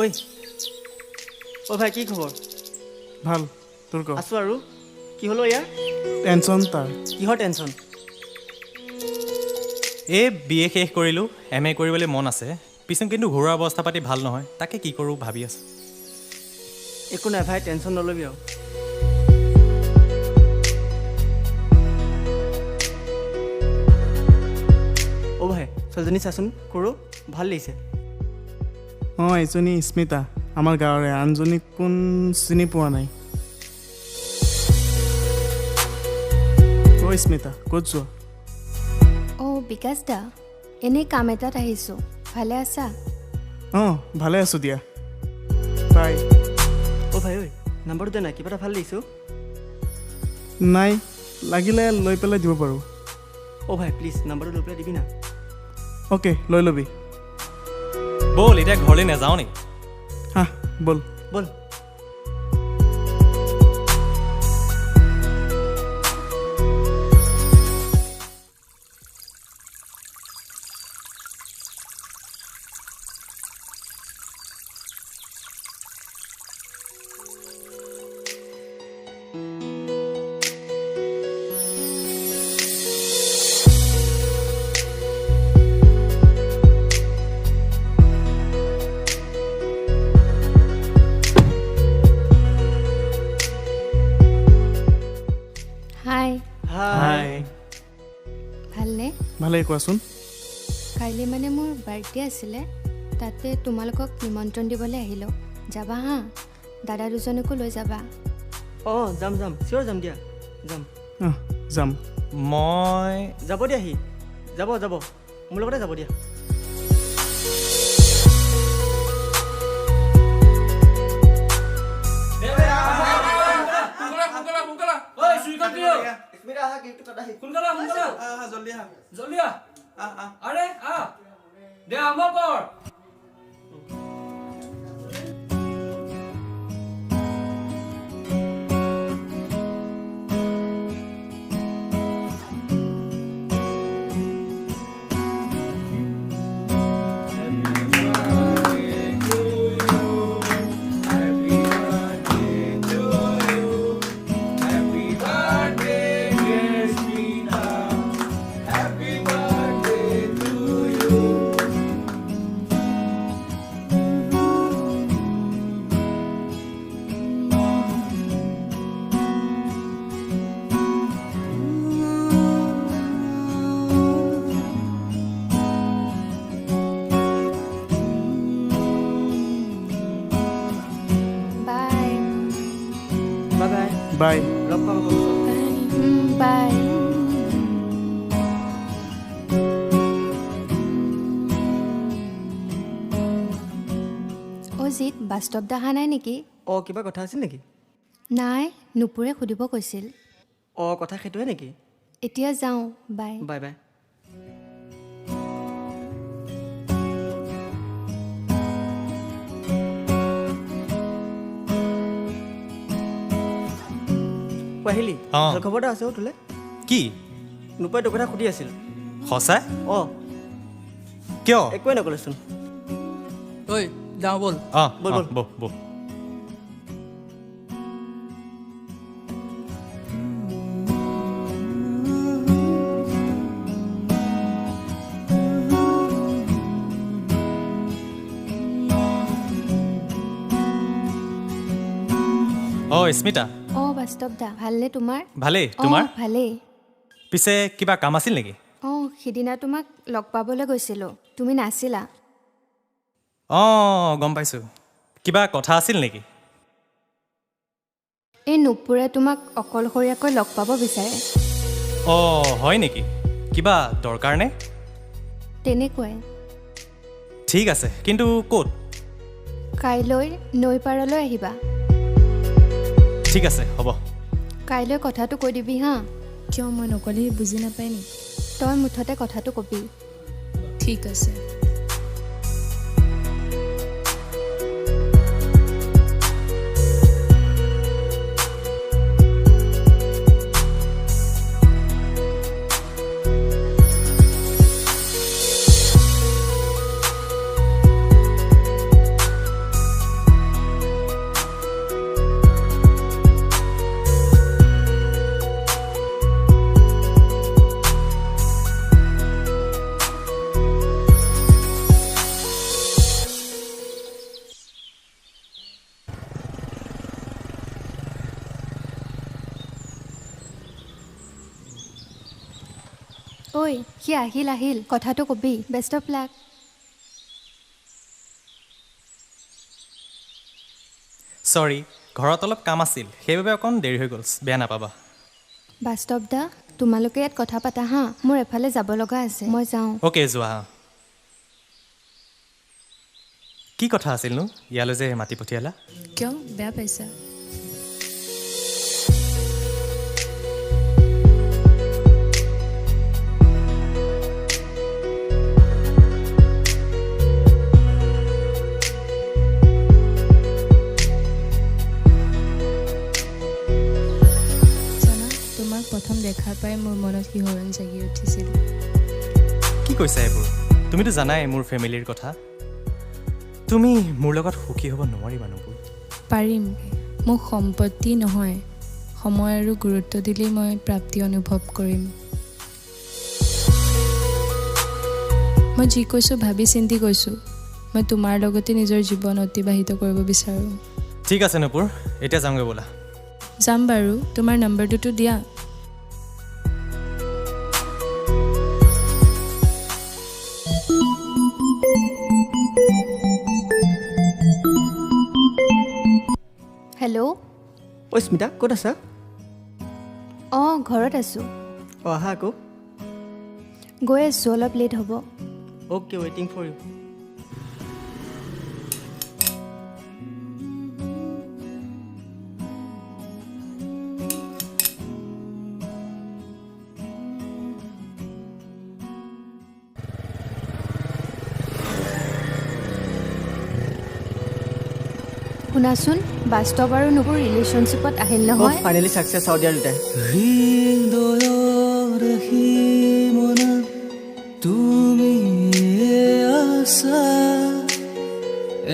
ঐ ঐ ভাই কি খবৰ? ভাল, তোৰ ক? আছোঁ আৰু। কি হ'লো ইয়াৰ? টেনশ্যন তাৰ। কিহৰ টেনশ্যন? এই BA শেষ কৰিলোঁ, MA কৰিবলৈ মন আছে, পিছত কিন্তু ঘৰুৱা অৱস্থা পাতি ভাল নহয়, তাকে কি কৰোঁ ভাবি আছোঁ। একো নাই ভাই, টেনশ্যন নল'বি আৰু। অ' ভাই ছোৱালীজনী চাচোন, কৰোঁ ভাল লাগিছে। অঁ এইজনী স্মিতা, আমাৰ গাঁৱৰে। আনজনী কোন চিনি পোৱা নাই। অ' স্মিতা, ক'ত যোৱা? অঁ বিকাশ দা, এনেই কাম এটাত আহিছোঁ, ভালে আছা? অঁ ভালে আছোঁ দিয়া, বাই। অ' ভাই ঐ নাম্বাৰটো দে নাই, কিবা এটা ভাল লাগিছোঁ। নাই, লাগিলে লৈ পেলাই দিব পাৰোঁ। অ' ভাই প্লিজ নাম্বাৰটো লৈ পেলাই দিবি না। অ'কে, লৈ ল'বি। ব'ল এতিয়া ঘৰলৈ নাযাওঁ নেকি? হা ব'ল। ব'ল। হাই। ভালনে? ভালেই, কোৱাচোন। কাইলৈ মানে মোৰ বাৰ্থডে আছিলে, তাতে তোমালোকক নিমন্ত্ৰণ দিবলৈ আহিলোঁ, যাবা হা? দাদা দুজনকো লৈ যাবা। অঁ যাম যাম, চিয়'ৰ যাম দিয়া, যাম। অঁ যাম। মই যাব দিয়া সি, যাব যাব, মোৰ লগতে যাব দিয়া। বাই। লগ পাম আকৌ। বাই। অ' জিত, বাস্তৱ দা অহা নাই নেকি? অঁ কিবা কথা আছিল নেকি? নাই, নুপুৰে সুধিব কৈছিল। অঁ কথা সেইটোৱে নেকি? এতিয়া যাওঁ, বাই। Bye bye. আহিলি? ভাল খবৰ এটা আছে অ' তোলে। কি? নুপুৰে তোৰ কথা সুধি আছিল। সঁচাই? অঁ কিয়? একোৱে নক'লেচোন। ঐ যাওঁ ব'ল। অঁ ব'ল, ব'ল। ব'ল ব'ল। অঁ স্মিতা। অঁ বাস্তৱ দা, ভালনে তোমাৰ? ভালেই, তোমাৰ? অঁ ভালেই। পিছে কিবা কাম আছিল নেকি? অঁ সিদিনা তোমাক লগ পাবলৈ গৈছিলোঁ, তুমি নাছিলা। অঁ গম পাইছোঁ, কিবা কথা আছিল নেকি? এই নুপুৰে তোমাক অকলশৰীয়াকৈ লগ পাব বিচাৰে। অঁ হয় নেকি? কিবা দৰকাৰ নে? তেনেকুৱাই। ঠিক আছে, কিন্তু ক'ত? কাইলৈ নৈ পাৰলৈ আহিবা। ঠিক আছে, হ'ব। কাইলৈ কথাটো কৈ দিবি হা। কিয় মই নক'লে বুজি নাপায় নি? তই মুঠতে কথাটো কবি। ঠিক আছে। ঐ সি আহিল কথাটো কবি বেষ্ট অফ লাক চৰি ঘৰত অলপ কাম আছিল সেইবাবে অকণ দেৰি হৈ গ'ল বেয়া নাপাবা বাস্তৱ দা তোমালোকে ইয়াত কথা পাতা হা মোৰ এফালে যাব লগা আছে মই যাওঁ অ'কে যোৱা কি কথা আছিলনো ইয়ালৈ যে মাতি পঠিয়ালা কিয় বেয়া পাইছা প্ৰথম দেখা পাই মোৰ মনত শিহৰণ জাগি উঠিছিল কি কৈছা এইবোৰ তুমিতো জানাই মোৰ ফেমিলিৰ কথা তুমি মোৰ লগত সুখী হ'ব নোৱাৰিবা নবুল পাৰিম মোক সম্পত্তি নহয় সময় আৰু গুৰুত্ব দিলেই মই প্ৰাপ্তি অনুভৱ কৰিম মই যি কৈছোঁ ভাবি চিন্তি কৈছোঁ মই তোমাৰ লগতে নিজৰ জীৱন অতিবাহিত কৰিব বিচাৰোঁ ঠিক আছে নপুৰ এতিয়া যাওঁগৈ ব'লা যাম বাৰু তোমাৰ নম্বৰটোতো দিয়া হেল্ল' ঐ স্মিতা ক'ত আছা অঁ ঘৰত আছোঁ অঁ আহা আকৌ গৈ আছোঁ অলপ লেট হ'ব অ'কে ৱেইটিং ফৰ ইউ শুনাচোন বাস্তৱ আৰু নুপুৰ ৰিলেশ্যনশ্বিপত আহিল নহয় ফাইনেলি ছাকচেছ আৰু দিয়া দুটাই তুমি আছা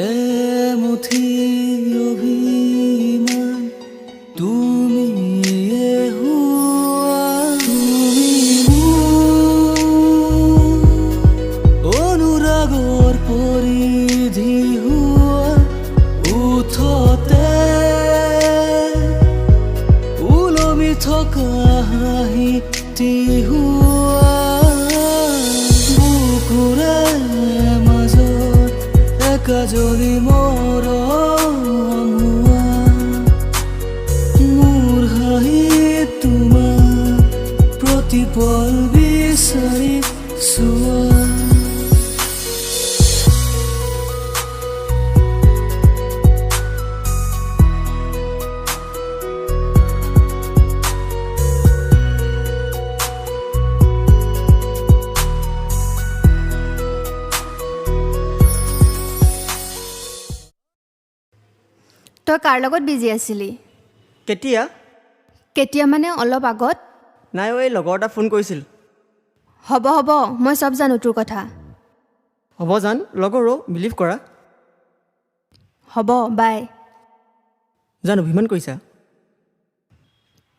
এমুঠি অভিমান তুমি অনুৰাগৰ পৰিধি হোৱা উঠতে ওলমি থকা হাঁহি তিহুৱা বুকুৰে মাজত একাজলি মৰম হোৱা মোৰ হাঁহি তোমাৰ প্ৰতিপল বিচাৰি চোৱা তই কাৰ লগত বিজি আছিলি কেতিয়া মানে অলপ আগত নাই এই লগৰ এটা ফোন কৰিছিল হ'ব মই চব জানো তোৰ কথা হ'ব জান লগৰো বিলিভ কৰা হ'ব বাই জান অভিমান কৰিছা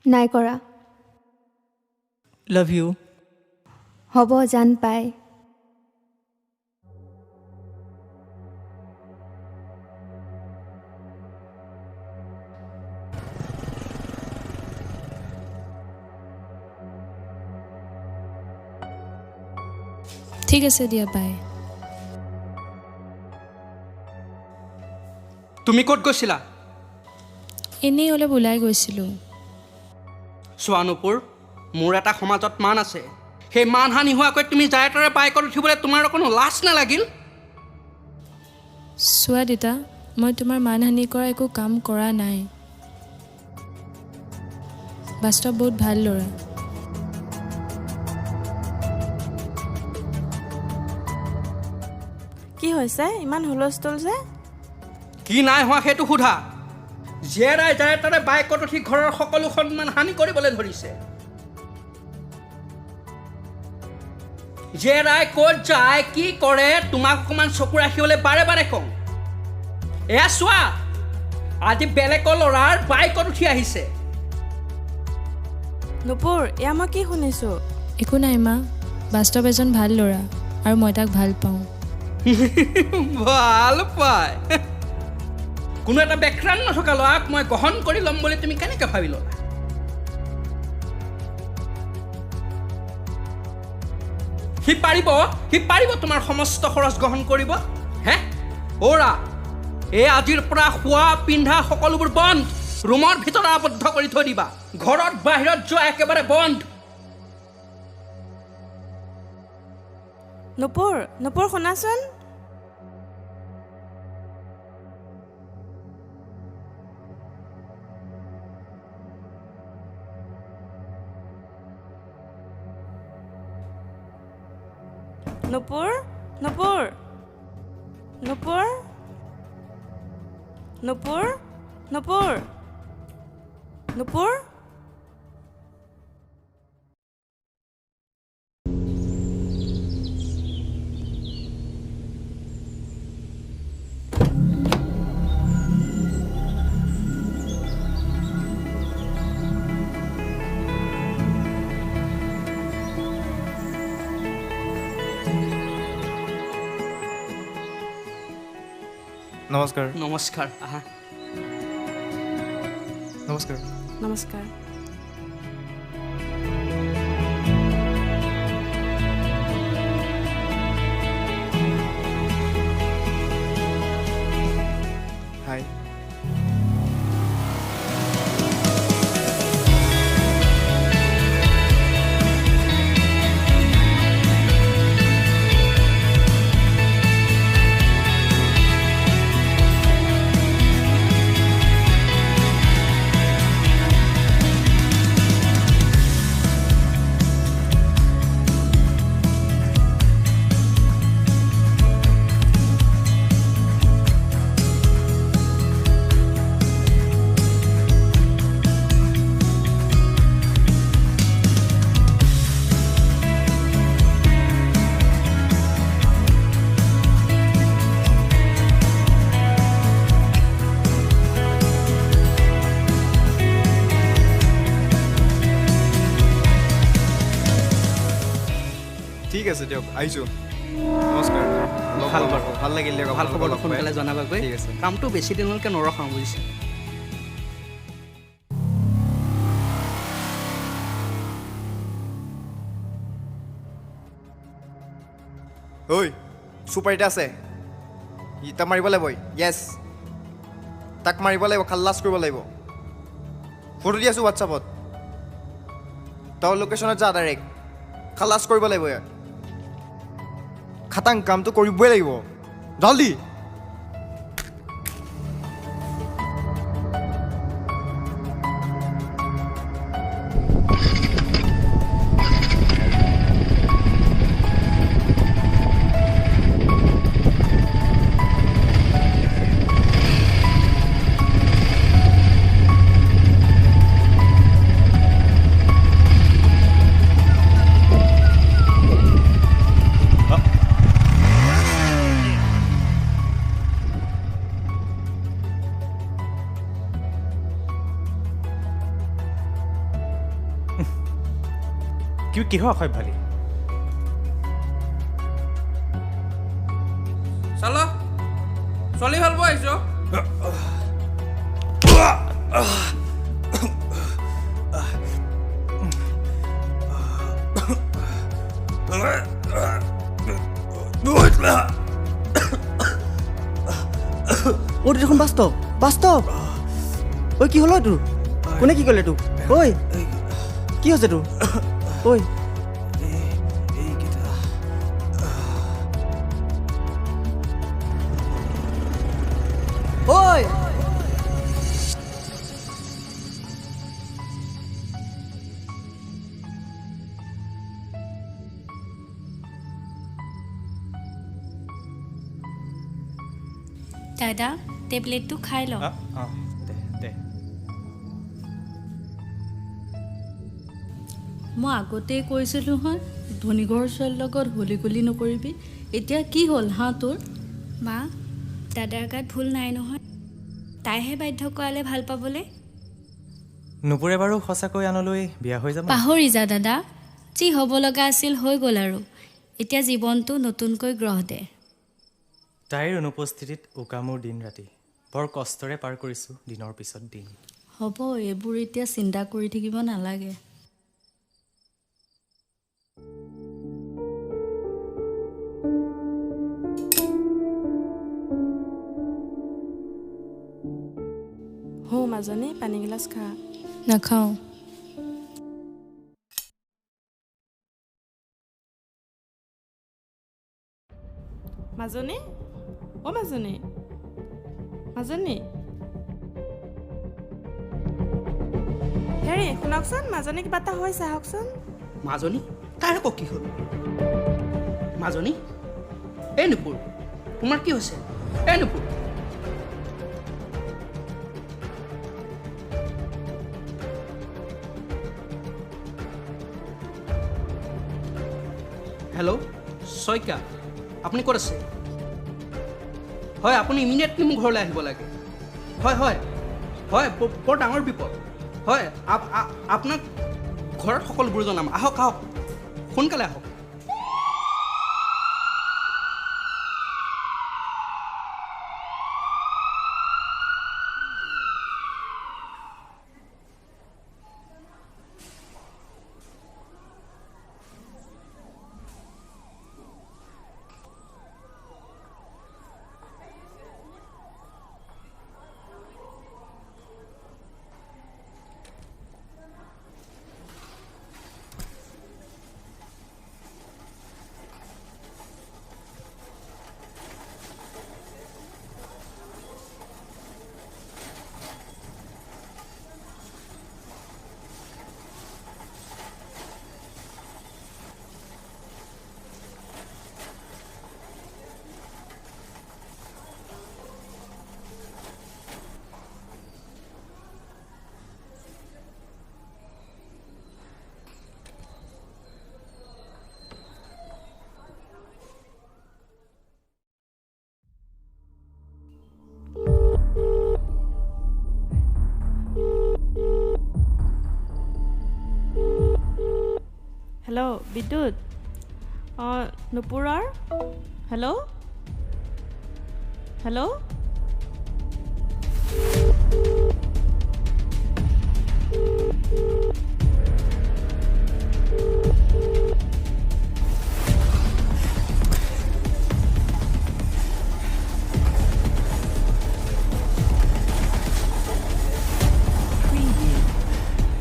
নাই কৰা লাভ ইউ হ'ব জান পাই ঠিক আছে দিয়া বাই তুমি ক'ত গৈছিলা এনেই অলপ ওলাই গৈছিলোঁ চোৱা নুপুৰ মোৰ এটা সমাজত মান আছে সেই মানহানি হোৱাকৈ তুমি যায় তাৰে বাইকত উঠিবলৈ তোমাৰ অকণো লাজ নালাগিল চোৱা দেউতা মই তোমাৰ মানহানি কৰা একো কাম কৰা নাই বাস্তৱ বহুত ভাল ল'ৰা কি হৈছে ইমান হুলস্থুল যে কি নাই হোৱা সেইটো সোধা জীয়েৰাই যায় তাৰে বাইকত উঠি ঘৰৰ সকলো সন্মান হানি কৰিবলৈ ধৰিছে জীয়েৰাই ক'ত যায় কি কৰে তোমাক অকণমান চকু ৰাখিবলৈ বাৰে বাৰে কওঁ এয়া চোৱা আজি বেলেগৰ ল'ৰাৰ বাইকত উঠি আহিছে নুপুৰ এয়া মই কি শুনিছোঁ একো নাই মা বাস্তৱ এজন ভাল ল'ৰা আৰু মই তাক ভাল পাওঁ ভাল পায় কোনো এটা বেকগ্ৰাউণ্ড নথকা ল'ৰাক মই গ্ৰহণ কৰি ল'ম বুলি তুমি কেনেকৈ ভাবি ল'লা সি পাৰিব তোমাৰ সমস্ত খৰচ গ্ৰহণ কৰিব হে ওৰা এই আজিৰ পৰা খোৱা পিন্ধা সকলোবোৰ বন্ধ ৰুমৰ ভিতৰত আবদ্ধ কৰি থৈ দিবা ঘৰত বাহিৰত যোৱা একেবাৰে বন্ধ নপুৰ শুনাচোন নপুৰ নমস্কাৰ নমস্কাৰ আহা নমস্কাৰ হাই ঠিক আছে দিয়ক আহিছোঁ নমস্কাৰ ভাল লাগিল দিয়ক ভাল খবৰ সোনকালে জনাবাগৈ ঠিক আছে কামটো বেছি দিনলৈকে নৰখাওঁ বুজিছে ঐ চুপাৰিটা আছে ইটা মাৰিব লাগিব য়েছ তাক মাৰিব লাগিব খাল্লাছ কৰিব লাগিব ফটো দি আছোঁ হোৱাটছআপত তই লোকেশ্যনত যা ডাইৰেক্ট খালাছ কৰিব লাগিব ইয়াত খাটাং কামটো কৰিবই লাগিব জলদি কিহৰ অসভ্যালি চালো ছোৱালী ভাল পোৱা আহিছ অ' দেখোন বাস্তৱ ঐ কি হ'ল তোৰ কোনে কি ক'লে তোক ঐ কি হৈছে তোৰ ঐ ঐ দাদা টেবলেটটো খাই লওক দে মই আগতেই কৈছিলোঁ নহয় ধনীঘৰ ছোৱালীৰ লগত হলি গলি নকৰিবি এতিয়া কি হ'ল হা তোৰ মা দাদাৰ গাত ভুল নাই নহয় তাইহে বাধ্য কৰালে ভাল পাবলৈ নুপুৰে বাৰু সঁচাকৈ আনলৈ বিয়া হৈ যাব পাহৰি যা দাদা যি হ'ব লগা আছিল হৈ গ'ল আৰু এতিয়া জীৱনটো নতুনকৈ গ্ৰহ দে তাইৰ অনুপস্থিতিত উকামোৰ দিন ৰাতি বৰ কষ্টৰে পাৰ কৰিছোঁ দিনৰ পিছত দিন হ'ব এইবোৰ এতিয়া চিন্তা কৰি থাকিব নালাগে মাজনী পানী গিলাচ খা নাখাওঁ মাজনী অ' মাজনী মাজনী হেৰি শুনকচোন মাজনী কিবা এটা হৈছে আহকচোন মাজনী তাইৰ আকৌ কি হ'ল মাজনী এই নুপুৰ তোমাৰ কি হৈছে এই নুপুৰ হেল্ল' শইকীয়া আপুনি ক'ত আছে হয় আপুনি ইমিডিয়েটলি মোৰ ঘৰলৈ আহিব লাগে হয় হয় হয় বৰ ডাঙৰ বিপদ হয় আপোনাক ঘৰত সকলোবোৰ জনাম আহক আহক সোনকালে আহক হেল্ল' বিদ্যুৎ অঁ নুপুৰৰ হেল্ল' হেল্ল'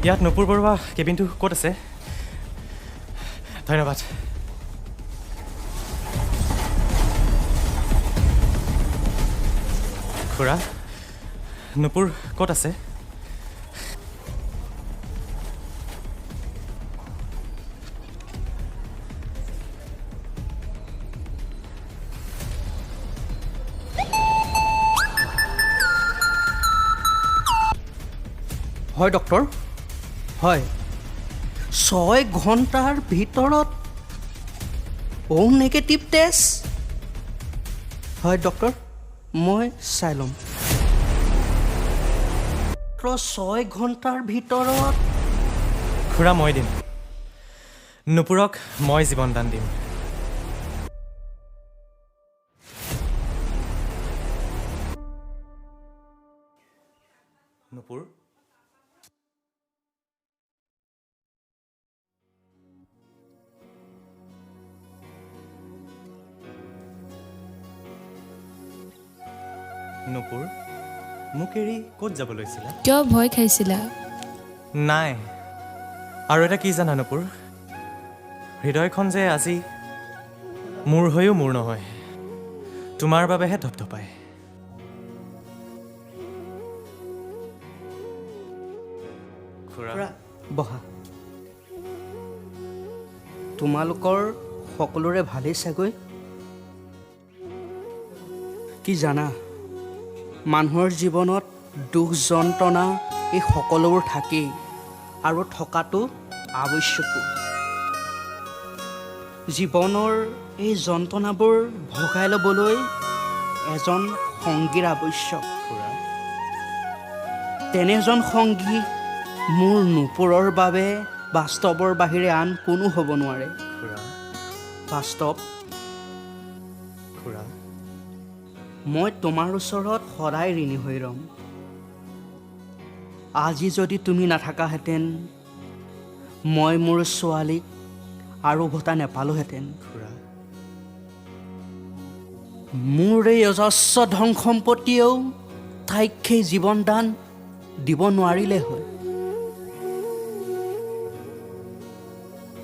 ইয়াত নুপুৰ বৰুৱা কেবিনটো ক'ত আছে ধন্যবাদ খুৰা নুপুৰ ক'ত আছে হয় ডক্টৰ হয় 6 ঘণ্টাৰ ভিতৰত অ' নেগেটিভ টেষ্ট হয় ডক্টৰ মই চাই ল'ম 6 ঘণ্টাৰ ভিতৰত খুৰা মই দিম নুপুৰক মই জীৱনদান দিম নুপুৰ নুপুৰ মোক এৰি ক'ত যাব লৈছিলা কিয় ভয় খাইছিলা নাই আৰু এটা কি জানা নুপুৰ হৃদয়খন যে আজি মোৰ হৈও মোৰ নহয় তোমাৰ বাবেহে ধপধপায় খুৰা বহা তোমালোকৰ সকলোৰে ভালেই চাগৈ কি জানা মানুহৰ জীৱনত দুখ যন্ত্ৰণা এই সকলোবোৰ থাকেই আৰু থকাটো আৱশ্যকো জীৱনৰ এই যন্ত্ৰণাবোৰ ভগাই ল'বলৈ এজন সংগীৰ আৱশ্যক তেনে এজন সংগী মোৰ নুপুৰৰ বাবে বাস্তৱৰ বাহিৰে আন কোনো হ'ব নোৱাৰে বাস্তৱ খুৰা মই তোমাৰ ওচৰত সদায় ঋণী হৈ ৰ'ম আজি যদি তুমি নাথাকাহেঁতেন মই মোৰ ছোৱালীক আৰু উভতা নেপালোহেঁতেন মোৰ এই অজস্ৰ ধন সম্পত্তিয়েও তাইক সেই জীৱনদান দিব নোৱাৰিলে হয়।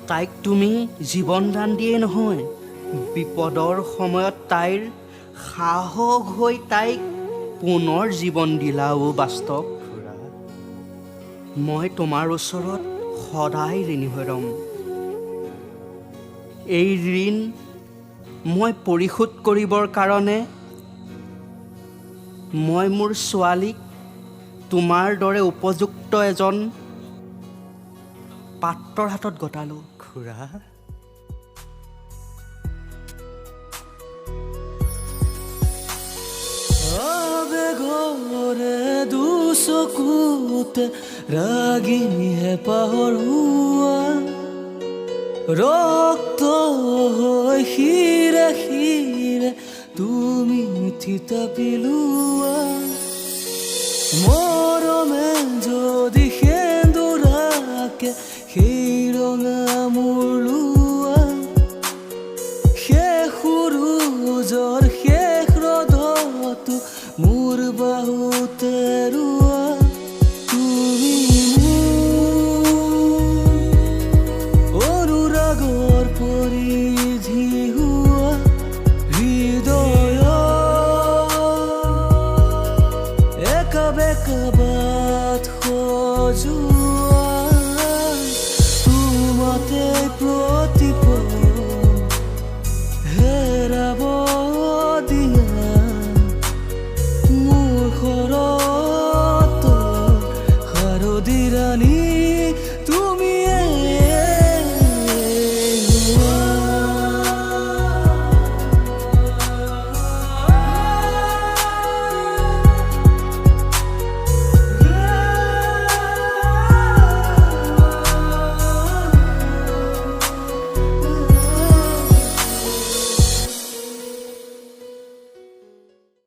তাইক তুমি জীৱন দান দিয়ে নহয়, বিপদৰ সময়ত তাইৰ সাহস হৈ তাইক পুনৰ জীৱন দিলা অ' বাস্তৱ। মই তোমাৰ ওচৰত সদায় ঋণী হৈ ৰ'ম। এই ঋণ মই পৰিশোধ কৰিবৰ কাৰণে মই মোৰ ছোৱালীক তোমাৰ দৰে উপযুক্ত এজন পাত্ৰৰ হাতত গতালোঁ। খুৰা আবেগৰে দুচকুতে ৰাগিহে পাহৰুৱা, ৰক্ত হৈ শিৰে শিৰে তুমি থিতা পিলোৱা।